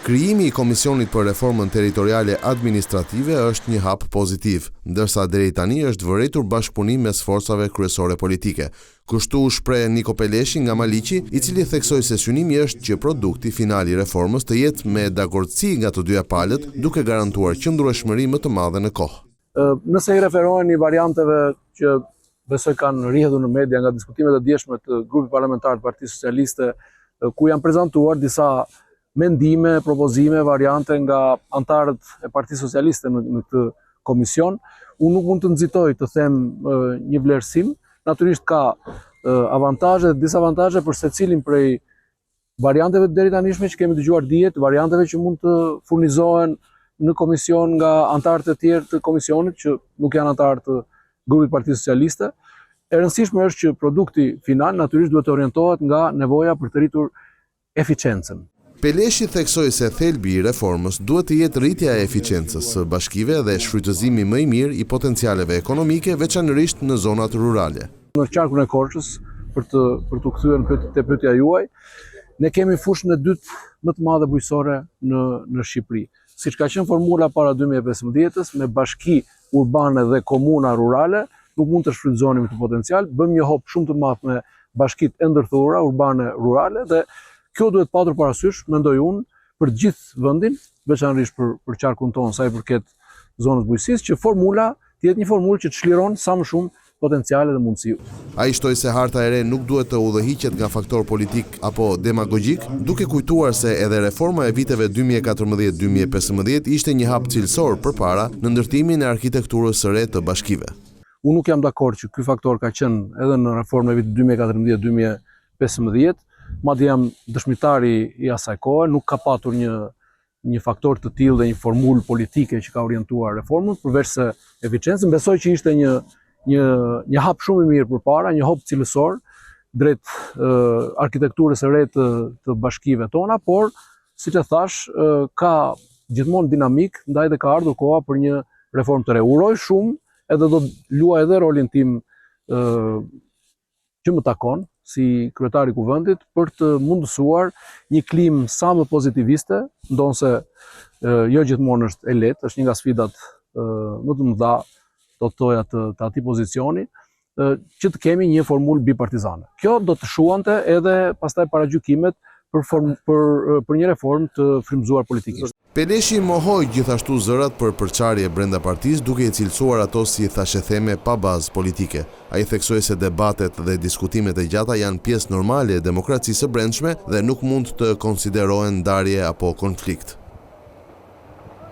Krijimi i Komisionit për Reformën Territoriale Administrative është një hap pozitiv, ndërsa deri tani është vërejtur bashkëpunim mes forcave kryesore politike. Kështu shpreh Niko Peleshi nga Maliqi, i cili theksoi se synimi është që produkti final i reformës të jetë me dakordsi nga të dyja palët, duke garantuar qëndrueshmëri më të madhe në kohë. Nëse i referoheni varianteve që besoj kanë rrjedhur në media nga diskutimet e dieshme të grupit parlamentar të Partisë Socialiste, ku janë prezantuar disa mendime, propozime, variante nga antarët e Partisë Socialiste në këtë komision, unë nuk mund të nxitoj të them një vlerësim. Natyrisht ka avantazhe dhe disavantazhe për secilin prej varianteve deri tanishme që kemi dëgjuar dihet, varianteve që mund të furnizohen në komision nga antarët e tjerë të komisionit që nuk janë antarë të grupit Partisë Socialiste. E rëndësishme është që produkti final natyrisht duhet të orientohet nga nevoja për të rritur eficiencën. Peleshi theksoi se thelbi i reformës duhet të jetë rritja e eficiencës së bashkive dhe shfrytëzimi më i mirë i potencialeve ekonomike, veçanërisht në zonat rurale. Në qarkun e Korçës, për të kthyer te pyetja juaj, ne kemi fushën e dytë më të madhe bujqësore në Shqipëri. Siç ka qenë formula para 2015-s, me bashki urbane dhe komuna rurale, nuk mund të shfrytëzonim këtë potencial, bëm një hop shumë të madh me bashkitë e ndërthurura urbane rurale dhe kjo duhet patur parasysh, mendoj unë, për gjithë vendin, veçanërisht për qarkun tonë sa i përket zonës bujqësisë, që formula të jetë një formulë që të çliron sa më shumë potenciale dhe mundësi. Ai shtoi se harta e re nuk duhet të udhëhiqet nga faktor politik apo demagogjik, duke kujtuar se edhe reforma e viteve 2014-2015 ishte një hap cilësor përpara në ndërtimin e arkitekturës së re të bashkive. Unë nuk jam dakord që ky faktor ka qenë edhe në reformën e vitit 2014-2015, madje jam dëshmitari i asaj kohe, nuk ka patur një faktor të tillë dhe një formulë politike që ka orientuar reformën, përveç se eficiencën. Besoj që ishte një hap shumë i mirë përpara, një hop cilësor drejt arkitekturës së re të bashkive tona, por siç e thash, ka gjithmonë dinamik, ndaj dhe ka ardhur koha për një reformë të re. Uroj shumë, edhe do të luaj edhe rolin tim që më takon si kryetari i kuvendit për të mundësuar një klim sa më pozitiviste, ndonse jo gjithmonë është e lehtë, është një nga sfidat më të mëdha do të thoja të atij pozicioni, që të kemi një formulë bipartizane. Kjo do të shuante edhe pastaj paragjykimet për një reformë të frymëzuar politikisht. Peleshi mohoi gjithashtu zërat për përçarje brenda partisë, duke i cilësuar ato si thashetheme pa bazë politike. Ai theksoi se debatet dhe diskutimet e gjata janë pjesë normale e demokracisë së brendshme dhe nuk mund të konsiderohen ndarje apo konflikt.